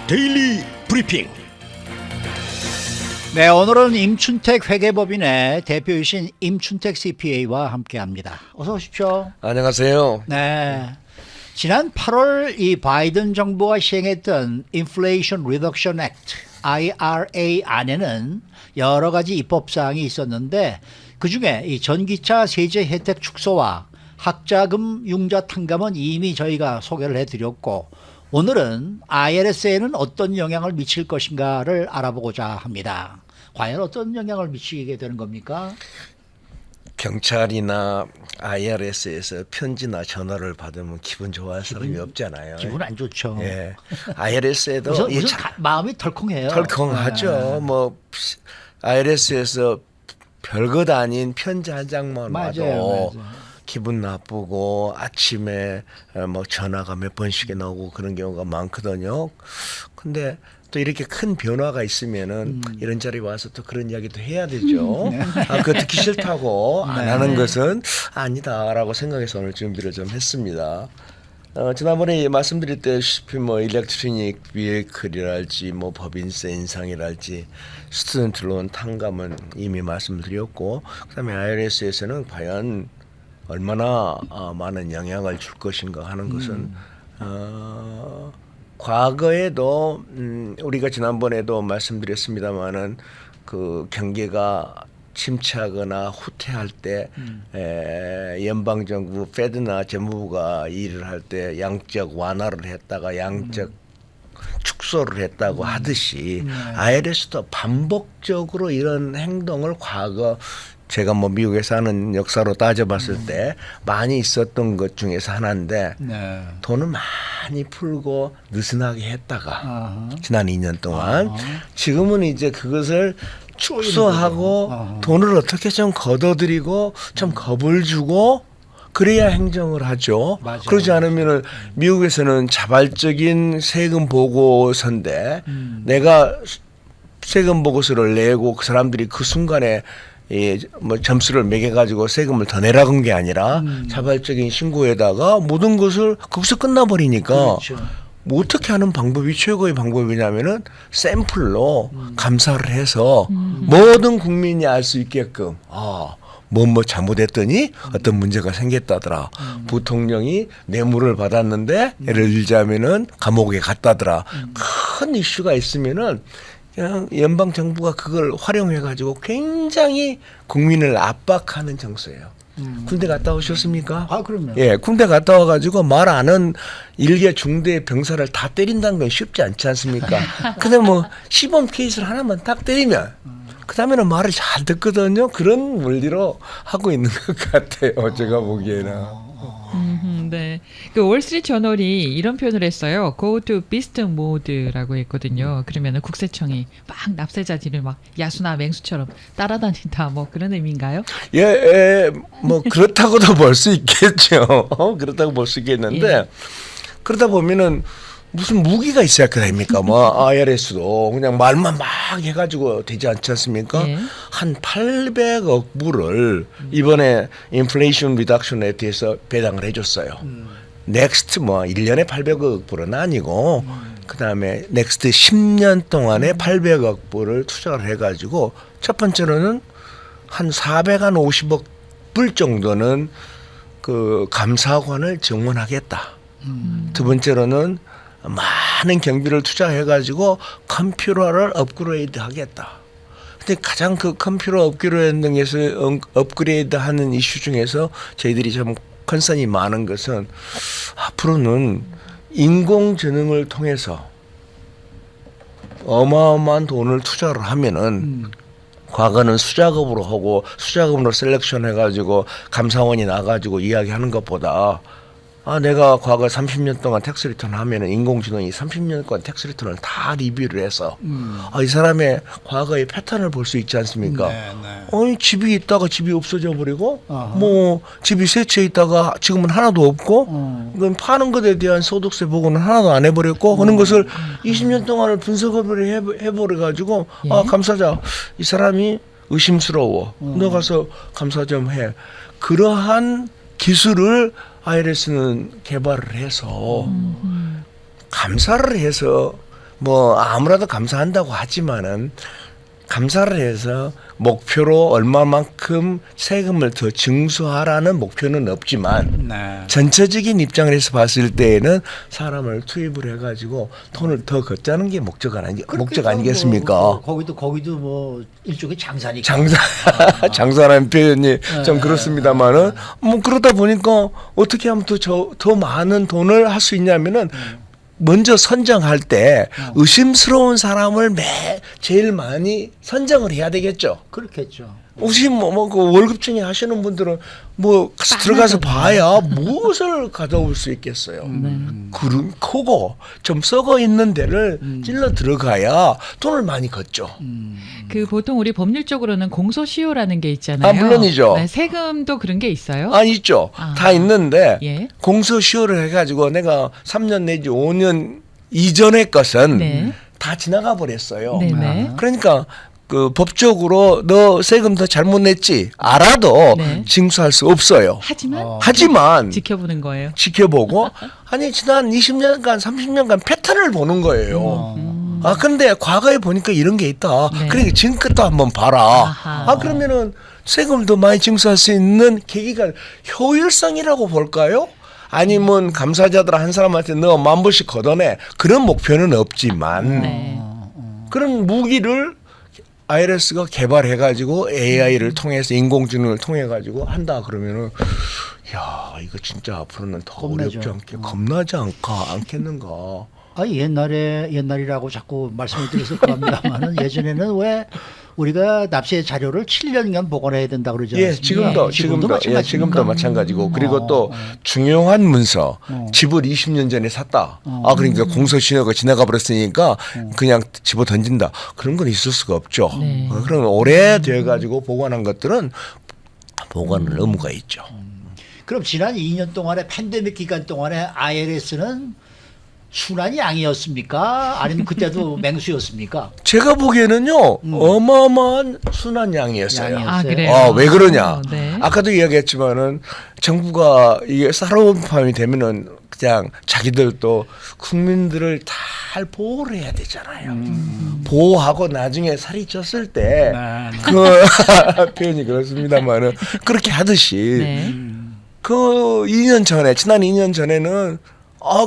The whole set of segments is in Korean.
데일리 브리핑. 네, 오늘은 임춘택 회계법인의 대표이신 임춘택 CPA와 함께합니다. 어서 오십시오. 안녕하세요. 네, 지난 8월 이 바이든 정부가 시행했던 Inflation Reduction Act (IRA) 안에는 여러 가지 입법 사항이 있었는데 그 중에 이 전기차 세제 혜택 축소와 학자금 융자 탕감은 이미 저희가 소개를 해드렸고, 오늘은 IRS에는 어떤 영향을 미칠 것인가를 알아보고자 합니다. 과연 어떤 영향을 미치게 되는 겁니까? 경찰이나 IRS에서 편지나 전화를 받으면 기분 좋아할 사람이 없잖아요. 기분 안 좋죠. 예. IRS에도 무슨 마음이 덜컹해요. 덜컹하죠. 뭐 IRS에서 별것 아닌 편지 한 장만 와도 맞아요. 기분 나쁘고 아침에 뭐 전화가 몇 번씩이 나오고 그런 경우가 많거든요. 근데 또 이렇게 큰 변화가 있으면은 이런 자리에 와서 또 그런 이야기도 해야 되죠. 아, 그거 듣기 싫다고 안 하는 것은 아니다라고 생각해서 오늘 준비를 좀 했습니다. 지난번에 말씀드렸다시피 뭐 일렉트로닉 비에이클이랄지 뭐 법인세 인상이랄지 스튜던트 론 탕감은 이미 말씀드렸고, 그다음에 IRS에서는 과연 얼마나 많은 영향을 줄 것인가 하는 것은 과거에도 우리가 지난번에도 말씀드렸습니다마는 그 경기가 침체하거나 후퇴할 때 연방정부 페드나 재무부가 일을 할 때 양적 완화를 했다가 양적 축소를 했다고 하듯이 IRS도 반복적으로 이런 행동을 과거 제가 뭐 미국에서 하는 역사로 따져봤을 때 많이 있었던 것 중에서 하나인데, 돈을 많이 풀고 느슨하게 했다가 지난 2년 동안 지금은 이제 그것을 축소하고 돈을 어떻게 좀 걷어들이고 좀 겁을 주고 그래야 행정을 하죠. 맞아요. 그러지 않으면은 미국에서는 자발적인 세금 보고서인데 내가 세금 보고서를 내고 그 사람들이 그 순간에 뭐 점수를 매겨 가지고 세금을 더 내라고 한 게 아니라 자발적인 신고에다가 모든 것을 거기서 끝나버리니까 그렇죠. 뭐 어떻게 하는 방법이 최고의 방법이냐면은 샘플로 감사를 해서 모든 국민이 알 수 있게끔 뭐 잘못했더니 어떤 문제가 생겼다더라. 부통령이 뇌물을 받았는데 예를 들자면은 감옥에 갔다더라. 큰 이슈가 있으면은 그냥 연방 정부가 그걸 활용해 가지고 굉장히 국민을 압박하는 정서예요. 군대 갔다 오셨습니까? 아, 그럼요. 예, 군대 갔다 와가지고 말 안 한 일개 중대 병사를 다 때린다는 건 쉽지 않지 않습니까? 근데 뭐 시범 케이스를 하나만 딱 때리면 그 다음에는 말을 잘 듣거든요. 그런 원리로 하고 있는 것 같아요. 제가 보기에는. 네. 그 월스트리트 저널이 이런 표현을 했어요. Go to beast mode라고 했거든요. 그러면은 국세청이 막 납세자들을 막 야수나 맹수처럼 따라다닌다, 뭐 그런 의미인가요? 예, 뭐 그렇다고도 볼 수 있겠죠. 그렇다고 볼 수 있겠는데 예. 그러다 보면은 무슨 무기가 있어야 됩니까? 뭐 IRS도 그냥 말만 막 해가지고 되지 않지 않습니까? 예. 한 800억 불을 이번에 인플레이션 리덕션 액트에서 배당을 해줬어요. 넥스트 뭐 1년에 800억 불은 아니고 그다음에 넥스트 10년 동안에 800억 불을 투자를 해가지고 첫 번째로는 한 450억 불 정도는 그 감사관을 정원하겠다. 두 번째로는 많은 경비를 투자해가지고 컴퓨터를 업그레이드 하겠다. 근데 가장 그 컴퓨터 업그레이드하는 이슈 중에서 저희들이 좀 컨선이 많은 것은 앞으로는 인공지능을 통해서 어마어마한 돈을 투자를 하면은 과거는 수작업으로 하고 수작업으로 셀렉션 해가지고 감사원이 나가지고 이야기하는 것보다 내가 과거 30년 동안 텍스 리턴 하면은 인공지능이 30년간 텍스 리턴을 다 리뷰를 해서 이 사람의 과거의 패턴을 볼 수 있지 않습니까? 집이 있다가 집이 없어져 버리고 뭐 집이 세 채 있다가 지금은 하나도 없고 그건 파는 것에 대한 소득세 보고는 하나도 안 해버렸고 하는 것을 20년 동안을 분석을 해버려 가지고 감사자 이 사람이 의심스러워. 너 가서 감사 좀 해. 그러한 기술을 IRS는 개발을 해서 감사를 해서 뭐 아무래도 감사한다고 하지만은 감사를 해서 목표로 얼마만큼 세금을 더 증수하라는 목표는 없지만 네. 전체적인 입장에서 봤을 때에는 사람을 투입을 해가지고 돈을 더 걷자는 게 목적 아니겠습니까? 뭐, 거기도 뭐 일종의 장사니까. 장사라는 표현이 좀 그렇습니다만은 뭐 그러다 보니까 어떻게 하면 더 많은 돈을 할 수 있냐면은 먼저 선정할 때 의심스러운 사람을 제일 많이 선정을 해야 되겠죠. 그렇겠죠. 혹시 그 월급쟁이 하시는 분들은 뭐 들어가서 봐야 무엇을 가져올 수 있겠어요. 그런 크고 좀 썩어 있는 데를 찔러 들어가야 돈을 많이 걷죠. 그 보통 우리 법률적으로는 공소시효라는 게 있잖아요. 아, 물론이죠. 네, 세금도 그런 게 있어요? 아, 있죠. 아. 다 있는데 예. 공소시효를 해가지고 내가 3년 내지 5년 이전의 것은 네. 다 지나가 버렸어요. 네네. 그러니까 그 법적으로 너 세금 더 잘못 냈지 알아도 네. 징수할 수 없어요. 하지만 지켜보는 거예요. 지켜보고 아니 지난 20년간 30년간 패턴을 보는 거예요. 아 근데 과거에 보니까 이런 게 있다. 네. 그러니까 지금껏도 한번 봐라. 아하. 아 그러면은 세금을 더 많이 징수할 수 있는 계기가 효율성이라고 볼까요? 아니면 감사자들 한 사람한테 너 10,000불씩 걷어내 그런 목표는 없지만 네. 그런 무기를 IRS가 개발해가지고 AI를 통해서 인공지능을 통해가지고 한다 그러면은 야 이거 진짜 앞으로는 더 겁나죠. 어렵지 겁나지 않겠는가? 아 옛날이라고 자꾸 말씀을 드렸을 겁니다만은 예전에는 왜 우리가 납세 자료를 7년간 보관해야 된다 그러지 예, 않습니까? 지금도 마찬가지고 그리고 또 중요한 문서 집을 20년 전에 샀다. 아 그러니까 공소시효가 지나가 버렸으니까 그냥 집어 던진다. 그런 건 있을 수가 없죠. 네. 그럼 오래돼 가지고 보관한 것들은 보관을 의무가 있죠. 그럼 지난 2년 동안의 팬데믹 기간 동안에 IRS는 순환이 양이었습니까? 아니면 그때도 맹수였습니까? 제가 보기에는요 어마어마한 순환량이었어요. 양이었어요. 아, 그래요? 아, 왜 그러냐? 네. 아까도 이야기했지만은 정부가 이게 사로운팜이 되면은 그냥 자기들도 국민들을 잘 보호를 해야 되잖아요. 보호하고 나중에 살이 쪘을 때 그 표현이 그렇습니다만은 그렇게 하듯이 네. 그 2년 전에 지난 2년 전에는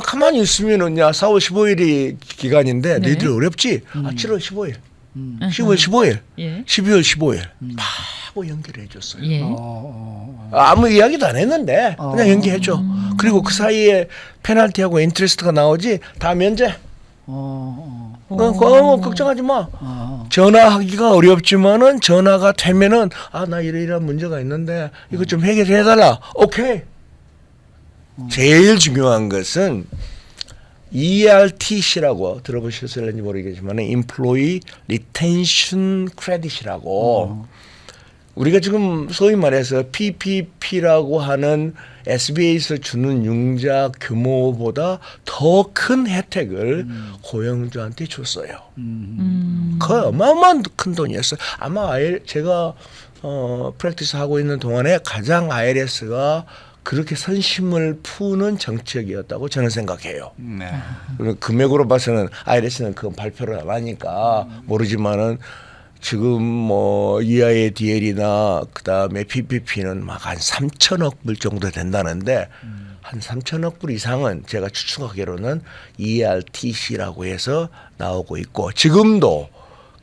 가만히 있으면은 야 4월 15일이 기간인데 네. 너희들 어렵지? 7월 15일, 10월 15일, 예. 12월 15일 하고 연결해 줬어요. 예. 아무 이야기도 안 했는데 그냥 연결해 줘. 그리고 그 사이에 페널티하고 인트레스트가 나오지 다 면제. 걱정하지 마. 전화하기가 어렵지만은 전화가 되면은 나 이런 문제가 있는데 이거 좀 해결해 달라. 오케이. 제일 중요한 것은 ERTC라고 들어보셨을지 모르겠지만 Employee Retention Credit이라고 우리가 지금 소위 말해서 PPP라고 하는 SBA에서 주는 융자 규모보다 더 큰 혜택을 고용주한테 줬어요. 그 어마어마한 큰 돈이었어요. 아마 제가 프랙티스 하고 있는 동안에 가장 IRS가 그렇게 선심을 푸는 정책이었다고 저는 생각해요. 네. 금액으로 봐서는 IRS는 그건 발표를 안 하니까 모르지만은 지금 뭐 EIDL이나 그다음에 PPP는 막 한 3천억 불 정도 된다는데 한 3천억 불 이상은 제가 추측하기로는 ERTC라고 해서 나오고 있고 지금도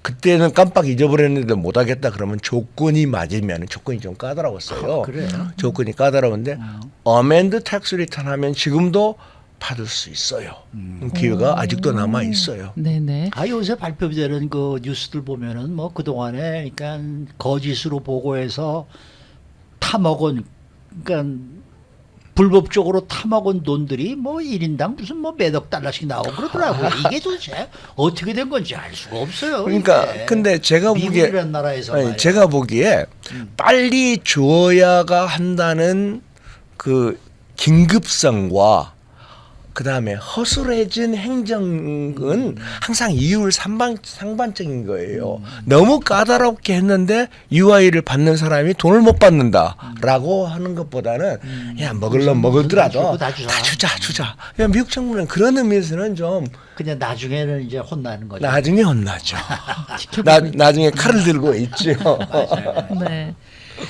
그때는 깜빡 잊어버렸는데 못하겠다 그러면 조건이 맞으면 조건이 좀 까다로웠어요. 그래요? 조건이 까다로운데 어멘드 텍스 리턴 하면 지금도 받을 수 있어요. 기회가 아직도 남아 있어요. 네네. 요새 발표되는 그 뉴스들 보면은 뭐 그동안에 그러니까 거짓으로 보고해서 타먹은 그러니까 불법적으로 타먹은 돈들이 뭐 1인당 무슨 뭐 몇억 달러씩 나오고 그러더라고요. 이게 도대체 어떻게 된 건지 알 수가 없어요. 그러니까 이게. 근데 제가 보기에 미국이라는 나라에서 말이야. 제가 보기에 빨리 주어야가 한다는 그 긴급성과 그다음에 허술해진 행정은 항상 이율 상반적인 거예요. 너무 까다롭게 했는데 UI를 받는 사람이 돈을 못 받는다라고 하는 것보다는 야 먹을래 먹을더라도 다 주자. 야, 미국 정부는 그런 의미에서는 좀 그냥 나중에는 이제 혼나는 거죠. 나중에 혼나죠. 지켜보고 나중에 칼을 들고 있죠. 네.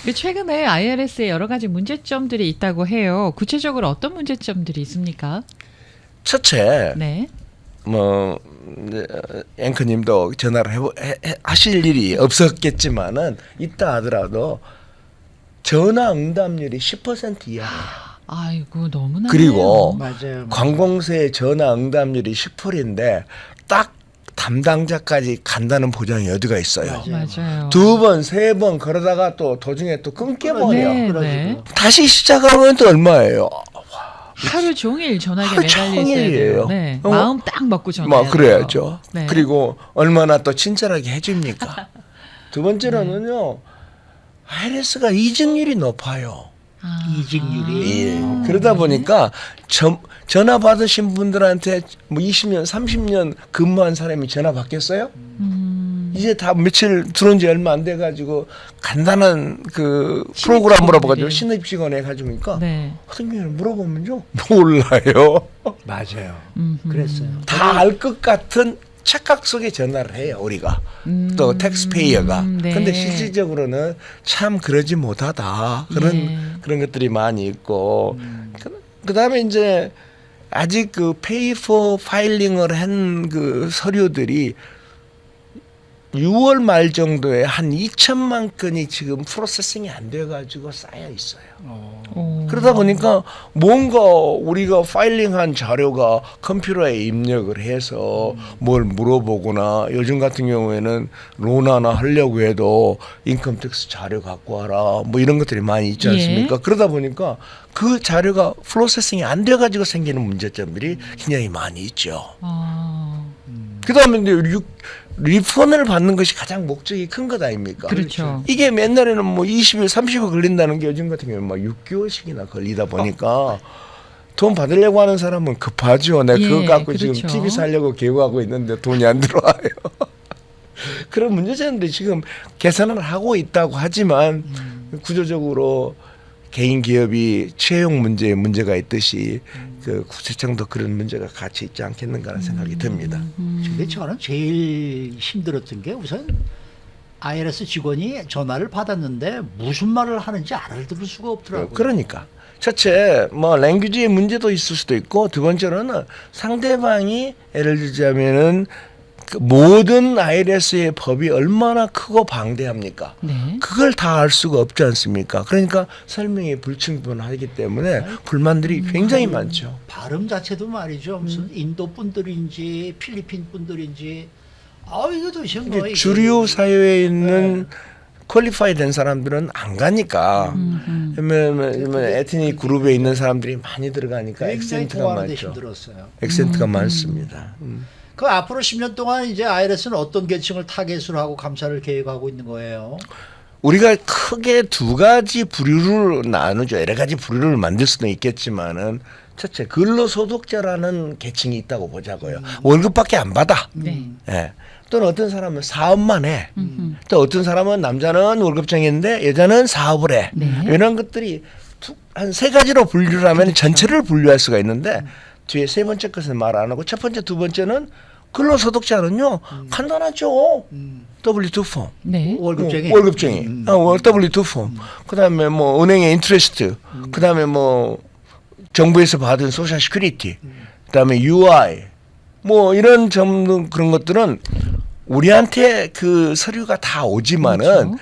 그 최근에 IRS에 여러 가지 문제점들이 있다고 해요. 구체적으로 어떤 문제점들이 있습니까? 첫째, 네. 뭐 앵커님도 전화를 하실 일이 없었겠지만은 있다 하더라도 전화 응답률이 10% 이하예요. 아이고 너무나. 그리고 맞아요. 관공서의 전화 응답률이 10%인데 딱 담당자까지 간다는 보장이 어디가 있어요. 맞아요. 두 번, 세 번 그러다가 또 도중에 또 끊겨버려. 네, 그러지고. 네. 다시 시작하면 또 얼마예요? 하루 종일 전화기에 하루 매달려 있어야 종일이에요. 돼요. 네. 어, 마음 딱 먹고 전화해야 뭐 돼요. 그래야죠. 네. 그리고 얼마나 또 친절하게 해줍니까? 두 번째로는요. IRS가 이직률이 높아요. 이직률이. 예. 그러다 보니까 전화 받으신 분들한테 뭐 20년, 30년 근무한 사람이 전화 받겠어요? 이제 다 며칠 들어온 지 얼마 안 돼 가지고 간단한 그 프로그램 물어봐가지고 신입 직원 해가지고니까 네. 어떤 경우는 물어보면요 몰라요. 맞아요. 그랬어요. 다 알 것 같은 착각 속에 전화를 해요 우리가 또 텍스페이어가. 네. 근데 실질적으로는 참 그러지 못하다 그런 예. 그런 것들이 많이 있고 그다음에 이제 아직 그 페이 포 파일링을 한 그 서류들이 6월 말 정도에 한 2천만 건이 지금 프로세싱이 안 돼가지고 쌓여 있어요. 오. 그러다 보니까 뭔가 우리가 파일링한 자료가 컴퓨터에 입력을 해서 뭘 물어보거나 요즘 같은 경우에는 론 하나 하려고 해도 인컴텍스 자료 갖고 와라 뭐 이런 것들이 많이 있지 않습니까? 예. 그러다 보니까 그 자료가 프로세싱이 안 돼가지고 생기는 문제점들이 굉장히 많이 있죠. 아. 그다음에 이제 리펀을 받는 것이 가장 목적이 큰 것 아닙니까? 그렇죠. 이게 옛날에는 뭐 20일, 30일 걸린다는 게 요즘 같은 경우는 막 6개월씩이나 걸리다 보니까 돈 받으려고 하는 사람은 급하죠. 내가 예, 그거 갖고 그렇죠. 지금 TV 살려고 계획하고 있는데 돈이 안 들어와요. 그런 문제점들이 지금 개선을 하고 있다고 하지만 구조적으로 개인 기업이 채용 문제가 있듯이 그 국세청도 그런 문제가 같이 있지 않겠는가 하는 생각이 듭니다. 근데 저는 제일 힘들었던 게 우선 IRS 직원이 전화를 받았는데 무슨 말을 하는지 알아들을 수가 없더라고요. 그러니까 첫째 뭐 랭귀지의 문제도 있을 수도 있고 두 번째로는 상대방이 예를 들자면은 그 모든 IRS의 법이 얼마나 크고 방대합니까? 네. 그걸 다 알 수가 없지 않습니까? 그러니까 설명이 불충분하기 때문에 불만들이 굉장히 많죠. 발음 자체도 말이죠. 무슨 인도 분들인지 필리핀 분들인지 이거 도대체 뭐 근데 이게 주류 사회에 있는 퀄리파이 된 사람들은 안 가니까 왜냐면 에트닉 그룹에 있는 사람들이 많이 들어가니까 굉장히 액센트가 통하는데 많죠. 힘들었어요. 액센트가 많습니다. 그 앞으로 10년 동안 이제 IRS는 어떤 계층을 타겟으로 하고 감사를 계획하고 있는 거예요? 우리가 크게 두 가지 부류를 나누죠. 여러 가지 부류를 만들 수도 있겠지만은 첫째 근로소득자라는 계층이 있다고 보자고요. 월급밖에 안 받아. 네. 예. 또는 어떤 사람은 사업만 해. 또 어떤 사람은 남자는 월급쟁이인데 여자는 사업을 해. 네. 이런 것들이 한 세 가지로 분류를 하면 전체를 분류할 수가 있는데 뒤에 세 번째 것은 말 안 하고 첫 번째 두 번째는 근로소득자는요 간단하죠. W2 폼. 네. 월급쟁이. 월급쟁이. W2 폼. 그다음에 뭐 은행의 인트레스트. 그다음에 뭐 정부에서 받은 소셜 시큐리티. 그다음에 UI. 뭐 이런 점 그런 것들은 우리한테 그 서류가 다 오지만은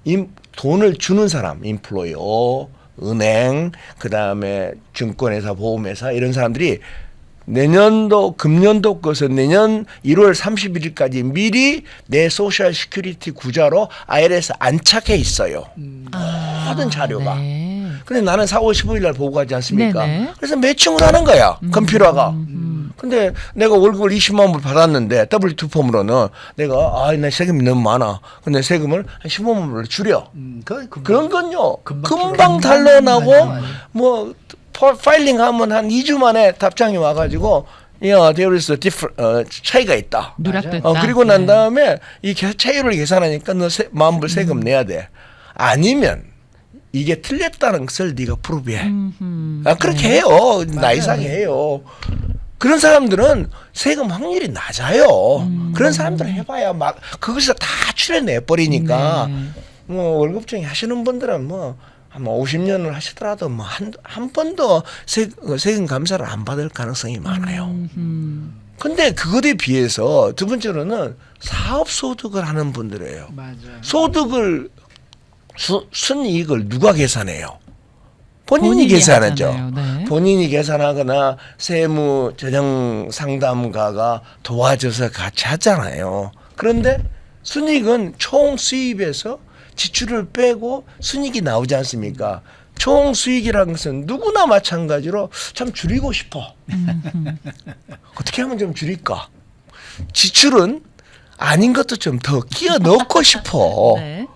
그렇죠. 돈을 주는 사람, 인플로이어, 은행, 그다음에 증권회사, 보험회사 이런 사람들이 내년도 금년도 것은 내년 1월 31일까지 미리 내 소셜 시큐리티 구자로 IRS 안착해 있어요. 모든 자료가. 네. 근데 나는 4월 15일 날 보고 가지 않습니까? 네네. 그래서 매칭을 하는 거야. 컴퓨터가. 근데 내가 월급을 20만 불 받았는데 W2 폼으로는 내가 나 세금이 너무 많아. 근데 세금을 한 15만 불을 줄여. 금방, 그런 건요. 금방 금방 줄어요. 달러나고 맞아. 뭐 파일링 하면 한 2주 만에 답장이 와가지고 야, there is a different 차이가 있다. 누락됐다. 그리고 난 다음에 이 차이를 계산하니까 너 만불 세금 내야 돼. 아니면 이게 틀렸다는 것을 네가 프루브해. 그렇게 해요. 나이상에 해요. 그런 사람들은 세금 확률이 낮아요. 그런 사람들은 해봐야 막 그것을 다 출연해 버리니까 뭐 월급쟁이 하시는 분들은 뭐 한 50년을 하시더라도 뭐 한 번도 세금 감사를 안 받을 가능성이 많아요. 근데 그것에 비해서 두 번째로는 사업 소득을 하는 분들이에요. 맞아요. 소득을 순이익을 누가 계산해요? 본인이 계산하죠. 하잖아요. 네. 본인이 계산하거나 세무 전형 상담가가 도와줘서 같이 하잖아요. 그런데 순이익은 총 수입에서 지출을 빼고 순이익이 나오지 않습니까? 총 수익이라는 것은 누구나 마찬가지로 참 줄이고 싶어. 어떻게 하면 좀 줄일까? 지출은 아닌 것도 좀 더 끼워 넣고 싶어. 네.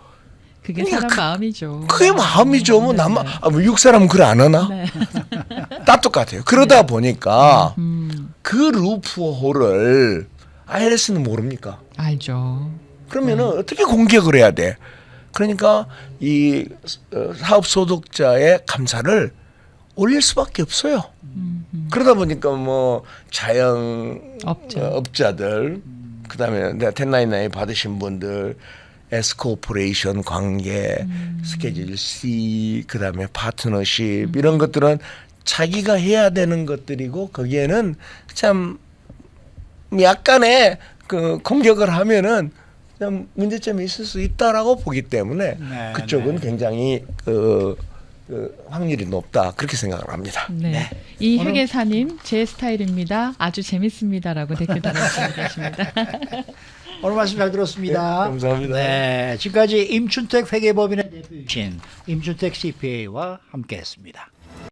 그게 그러니까 사람 마음이죠. 그게 마음이죠. 뭐 나만 뭐 미국 사람은 그래 안 하나? 네. 다 똑같아요. 그러다 보니까 그 루프홀을 IRS는 모릅니까? 알죠. 그러면은 어떻게 공격을 해야 돼? 그러니까 이 사업 소득자의 감사를 올릴 수밖에 없어요. 그러다 보니까 뭐 자영업자들, 그다음에 내가 1099 받으신 분들, 에스코퍼레이션 관계, 스케줄 C, 그다음에 파트너십 이런 것들은 자기가 해야 되는 것들이고 거기에는 참 약간의 그 공격을 하면은 좀 문제점이 있을 수 있다라고 보기 때문에 네, 그쪽은 네. 굉장히 확률이 높다 그렇게 생각을 합니다. 네. 이 회계사님 제 스타일입니다. 아주 재밌습니다라고 댓글 달아주시고 계십니다. 오늘 말씀 잘 들었습니다. 네, 감사합니다. 네, 지금까지 임춘택 회계법인의 대표이신 임춘택 CPA와 함께했습니다.